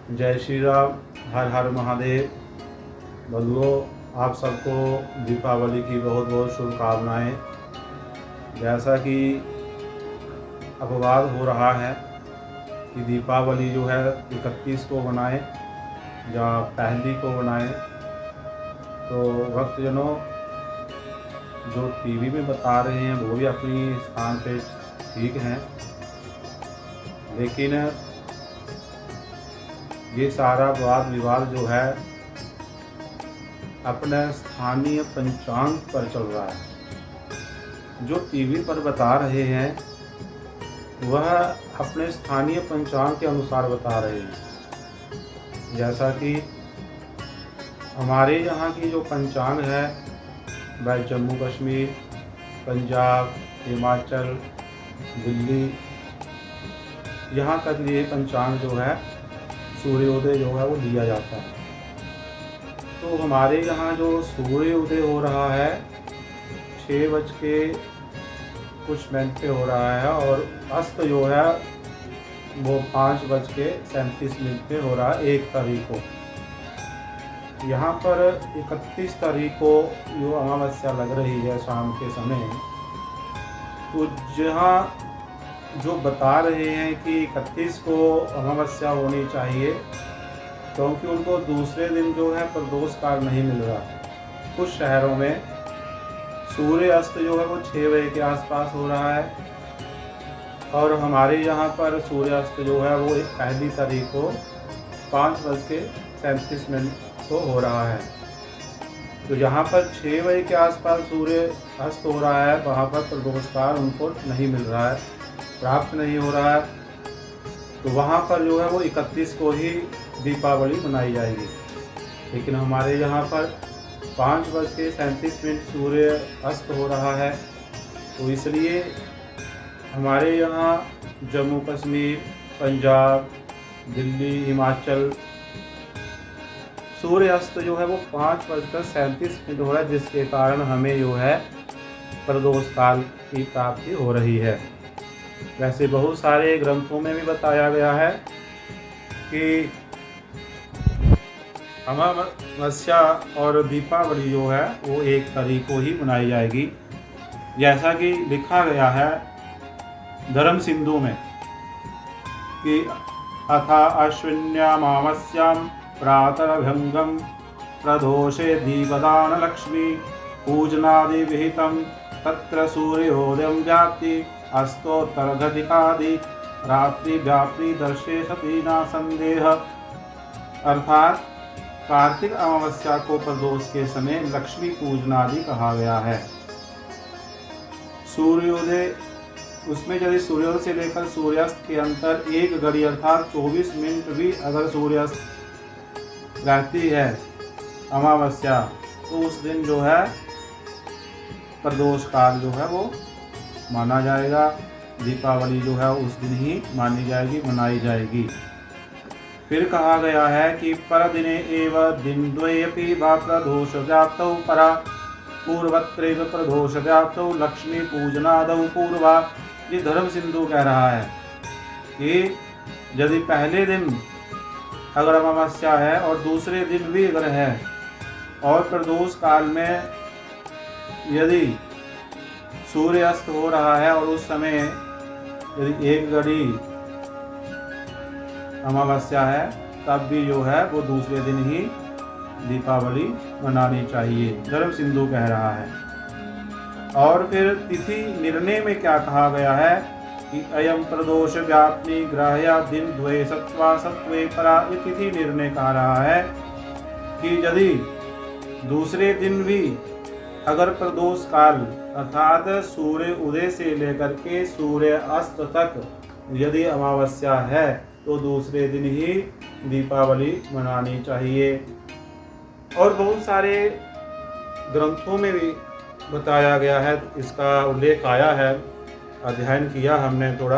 जय श्री राम। हर हर महादेव। बंधुओं, आप सबको दीपावली की बहुत बहुत शुभकामनाएं। जैसा कि अपवाद हो रहा है कि दीपावली जो है 31 को मनाएं या पहली को मनाएं, तो भक्तजनों जो टीवी में बता रहे हैं वो भी अपनी स्थान पे ठीक हैं, लेकिन ये सारा वाद विवाद जो है अपने स्थानीय पंचांग पर चल रहा है। जो टीवी पर बता रहे हैं वह अपने स्थानीय पंचांग के अनुसार बता रहे हैं। जैसा कि हमारे यहाँ की जो पंचांग है वह जम्मू कश्मीर, पंजाब, हिमाचल, दिल्ली, यहाँ तक ये पंचांग जो है सूर्योदय जो है वो लिया जाता है। तो हमारे यहाँ जो सूर्योदय हो रहा है 6 कुछ मिनट पे हो रहा है और अस्त जो है वो 5:37 पे हो रहा है 1 तारीख को। यहाँ पर 31 तारीख को जो अमावस्या लग रही है शाम के समय, तो जहाँ जो बता रहे हैं कि 31 को अमावस्या होनी चाहिए, क्योंकि उनको दूसरे दिन जो है प्रदोष काल नहीं मिल रहा। कुछ शहरों में सूर्य अस्त जो है वो 6 बजे के आसपास हो रहा है और हमारे यहाँ पर सूर्य अस्त जो है वो 1 तारीख को 5:37 को हो रहा है। तो जहाँ पर 6 बजे के आसपास सूर्य अस्त हो रहा है वहाँ पर प्रदोष काल उनको नहीं मिल रहा है, प्राप्त नहीं हो रहा है। तो वहाँ पर जो है वो 31 को ही दीपावली मनाई जाएगी। लेकिन हमारे यहाँ पर 5:37 सूर्य अस्त हो रहा है, तो इसलिए हमारे यहाँ जम्मू कश्मीर, पंजाब, दिल्ली, हिमाचल सूर्य अस्त जो है वो 5:37 हो रहा है, जिसके कारण हमें जो है प्रदोष काल की प्राप्ति हो रही है। वैसे बहुत सारे ग्रंथों में भी बताया गया है कि अमावस्या और दीपावली जो है वो 1 तारीख को ही मनाई जाएगी। जैसा कि लिखा गया है धर्म सिंधु में कि अथा अश्विन्यामावस्यां प्रातरभ्यंगम प्रदोषे दीपदान लक्ष्मी पूजनादि विहितं तत्र सूर्योदयं व्याप्ति अस्तोत्तरघटिकादि रात्रि व्याप्ति दर्शे सती न संदेह। अर्थात कार्तिक अमावस्या को प्रदोष के समय लक्ष्मी पूजनादि कहा गया है। सूर्योदय उसमें यदि सूर्योदय से लेकर सूर्यास्त के अंतर 1 घड़ी अर्थात 24 मिनट भी अगर सूर्यास्त रहती है अमावस्या, तो उस दिन जो है प्रदोष काल जो है वो माना जाएगा। दीपावली जो है उस दिन ही मानी जाएगी, मनाई जाएगी। फिर कहा गया है कि परदिने एव दिनद्वयेपि वा प्रदोष व्याप्तौ परा पूर्वत्रैव प्रदोष व्याप्तौ लक्ष्मी पूजनादौ पूर्वा। ये धर्म सिंधु कह रहा है कि यदि पहले दिन अगर अमावस्या है और दूसरे दिन भी अगर है और प्रदोष काल में यदि सूर्य अस्त हो रहा है और उस समय यदि 1 घड़ी अमावस्या है, तब भी जो है वो दूसरे दिन ही दीपावली मनानी चाहिए, धर्म सिंधु कह रहा है। और फिर तिथि निर्णय में क्या कहा गया है कि अयम प्रदोष व्याप्ति ग्राह्या दिन द्वय सत्वा सत्वे परा। ये तिथि निर्णय कह रहा है कि यदि दूसरे दिन भी अगर प्रदोष काल अर्थात सूर्य उदय से लेकर के सूर्य अस्त तक यदि अमावस्या है तो दूसरे दिन ही दीपावली मनानी चाहिए। और बहुत सारे ग्रंथों में भी बताया गया है, इसका उल्लेख आया है, अध्ययन किया हमने थोड़ा,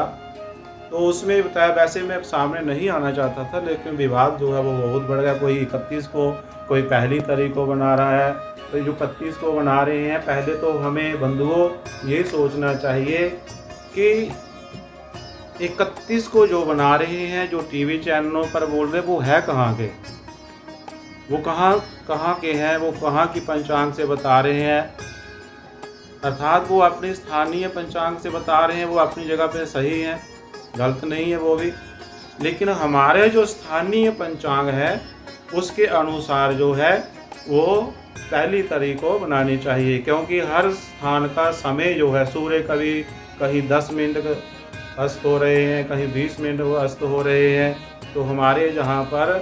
तो उसमें बताया। वैसे मैं सामने नहीं आना चाहता था, लेकिन विवाद जो है वो बहुत बढ़ गया। कोई 31 को, कोई 1 तारीख को बना रहा है, तो जो 31 को बना रहे हैं, पहले तो हमें बंधुओं ये सोचना चाहिए कि 31 को जो बना रहे हैं, जो टीवी चैनलों पर बोल रहे, वो है कहाँ के, वो कहाँ के हैं, वो कहाँ की पंचांग से बता रहे हैं। अर्थात वो अपने स्थानीय पंचांग से बता रहे हैं, वो अपनी जगह पे सही हैं, गलत नहीं है वो भी। लेकिन हमारे जो स्थानीय पंचांग है उसके अनुसार जो है वो पहली तारीख को बनानी चाहिए, क्योंकि हर स्थान का समय जो है, सूर्य कहीं 10 मिनट अस्त हो रहे हैं, कहीं 20 मिनट वो अस्त हो रहे हैं। तो हमारे जहाँ पर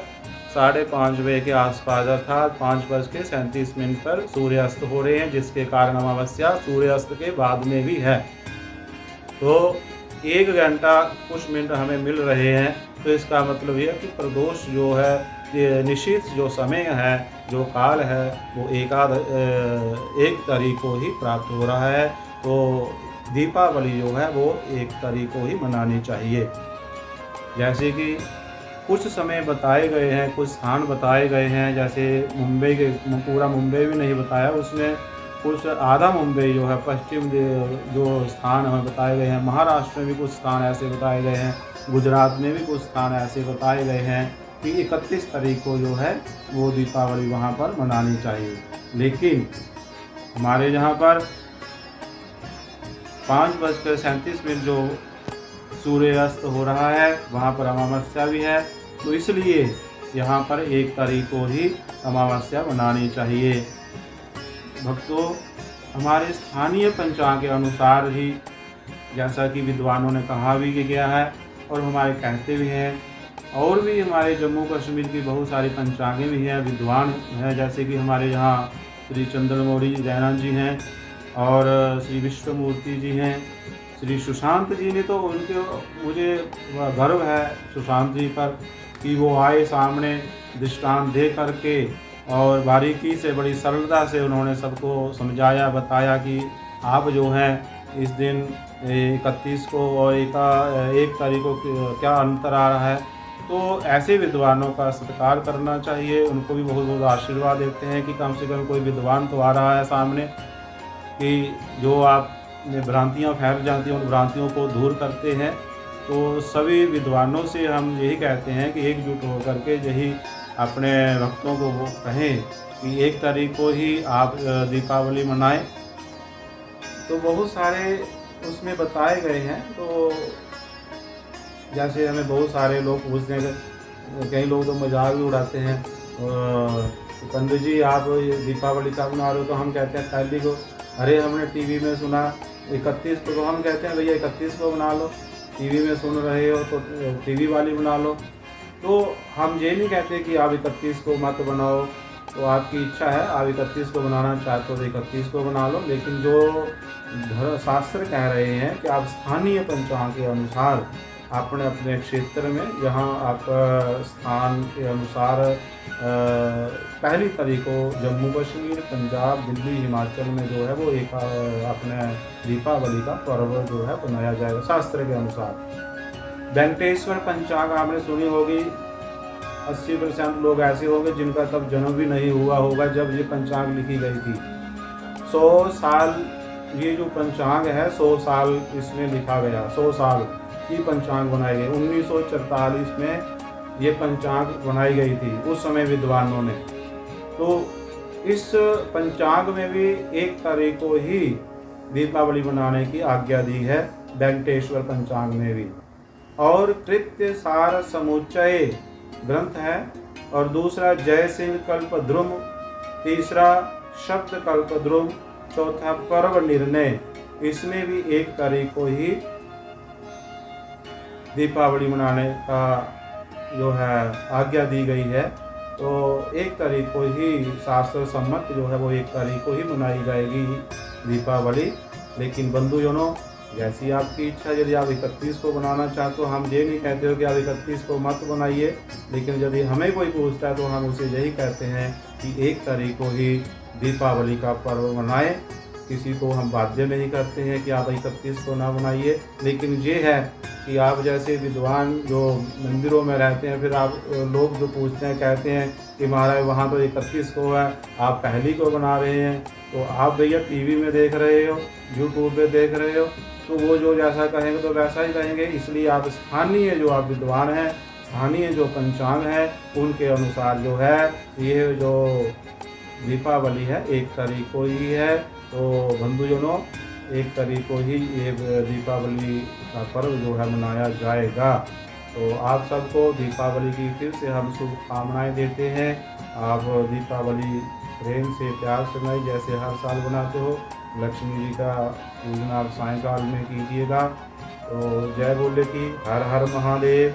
5:30 बजे के आसपास अर्थात 5:37 पर सूर्यास्त हो रहे हैं, जिसके कारण अमावस्या सूर्यास्त के बाद में भी है। तो 1 घंटा कुछ मिनट हमें मिल रहे हैं, तो इसका मतलब यह कि प्रदोष जो है, ये निश्चित जो समय है, जो काल है, वो 1 तारीख को ही प्राप्त हो रहा है। तो दीपावली जो है वो 1 तारीख को ही मनानी चाहिए। जैसे कि कुछ समय बताए गए हैं, कुछ स्थान बताए गए हैं, जैसे मुंबई के, पूरा मुंबई भी नहीं बताया, उसमें कुछ आधा मुंबई जो है, पश्चिम जो स्थान हमें बताए गए हैं। महाराष्ट्र में भी कुछ स्थान ऐसे बताए गए हैं, गुजरात में भी कुछ स्थान ऐसे बताए गए हैं कि 31 तारीख को जो है वो दीपावली वहाँ पर मनानी चाहिए। लेकिन हमारे यहाँ पर 5:37 जो सूर्यास्त हो रहा है, वहाँ पर अमावस्या भी है, तो इसलिए यहाँ पर 1 तारीख को ही अमावस्या मनानी चाहिए। भक्तों, हमारे स्थानीय पंचांग के अनुसार ही, जैसा कि विद्वानों ने कहा भी गया है और हमारे कहते भी हैं, और भी हमारे जम्मू कश्मीर की बहुत सारी पंचांगें भी हैं, विद्वान हैं, जैसे कि हमारे यहाँ श्री चंद्रमौली जैन जी हैं और श्री विश्वमूर्ति जी हैं। श्री सुशांत जी ने तो मुझे गर्व है सुशांत जी पर कि वो आए सामने, दृष्टांत दे करके और बारीकी से, बड़ी सरलता से उन्होंने सबको समझाया, बताया कि आप जो हैं इस दिन 31 को और 1 तारीख को क्या अंतर आ रहा है। तो ऐसे विद्वानों का सत्कार करना चाहिए, उनको भी बहुत बहुत आशीर्वाद देते हैं कि कम से कम कोई विद्वान तो आ रहा है सामने, कि जो आप भ्रांतियाँ फैल जाती हैं उन भ्रांतियों को दूर करते हैं। तो सभी विद्वानों से हम यही कहते हैं कि एकजुट होकर के यही अपने भक्तों को वो कहें कि 1 तारीख को ही आप दीपावली मनाएं। तो बहुत सारे उसमें बताए गए हैं। तो जैसे हमें बहुत सारे लोग पूछते हैं, कई लोग तो मजाक भी उड़ाते हैं, पंडित जी आप दीपावली का मना रहे हो, तो हम कहते हैं पहली को, अरे हमने टीवी में सुना 31 को, तो हम कहते हैं भैया 31 को बना लो, टीवी में सुन रहे हो तो टीवी वाली बना लो। तो हम ये नहीं कहते कि आप 31 को मत बनाओ, तो आपकी इच्छा है, आप 31 को बनाना चाहते हो तो 31 को बना लो। लेकिन जो शास्त्र कह रहे हैं कि आप स्थानीय पंचांग के अनुसार अपने अपने क्षेत्र में, जहाँ आपका स्थान के अनुसार पहली तारीख को जम्मू कश्मीर, पंजाब, दिल्ली, हिमाचल में जो है वो एक अपने दीपावली का पर्व जो है मनाया जाएगा शास्त्र के अनुसार। वेंकटेश्वर पंचांग आपने सुनी होगी, 80% लोग ऐसे होंगे जिनका तब जन्म भी नहीं हुआ होगा जब ये पंचांग लिखी गई थी। 100 साल ये जो पंचांग है, 100 साल इसमें लिखा गया, 100 साल की पंचांग बनाई गई। 1944 में ये पंचांग बनाई गई थी उस समय विद्वानों ने। तो इस पंचांग में भी 1 तारीख को ही दीपावली मनाने की आज्ञा दी है, वेंकटेश्वर पंचांग में भी। और कृत्य सार समुच्चय ग्रंथ है, और दूसरा जय सिंह कल्पद्रुम, तीसरा शब्द कल्पद्रुम, चौथा पर्व निर्णय, इसमें भी 1 तारीख को ही दीपावली मनाने का जो है आज्ञा दी गई है। तो 1 तारीख को ही शास्त्र सम्मत जो है वो 1 तारीख को ही मनाई जाएगी दीपावली। लेकिन बंधुजनों, जैसी आपकी इच्छा, यदि आप 31 को बनाना चाहते हो, हम ये नहीं कहते हो कि आप 31 को मत बनाइए, लेकिन यदि हमें कोई पूछता है तो हम उसे यही कहते हैं कि 1 तारीख को ही दीपावली का पर्व मनाएं। किसी को हम बाध्य नहीं करते हैं कि आप 31 को ना बनाइए, लेकिन ये है कि आप जैसे विद्वान जो मंदिरों में रहते हैं, फिर आप लोग जो पूछते हैं कहते हैं कि महाराज वहाँ तो 31 को है, आप पहली को बना रहे हैं। तो आप भैया टीवी में देख रहे हो, यूट्यूब पे देख रहे हो, तो वो जो जैसा कहेंगे तो वैसा ही कहेंगे। इसलिए आप स्थानीय जो आप विद्वान हैं, स्थानीय जो पंचांग है, उनके अनुसार जो है ये जो दीपावली है 1 तारीख को ही है। तो बंधुजनों 1 तारीख को ही ये दीपावली का पर्व जो है मनाया जाएगा। तो आप सबको दीपावली की फिर से हम शुभकामनाएं देते हैं। आप दीपावली प्रेम से प्यार से मनाइए, जैसे हर साल बनाते हो। लक्ष्मी जी का पूजन आप सायंकाल में कीजिएगा। तो जय बोले की हर हर महादेव।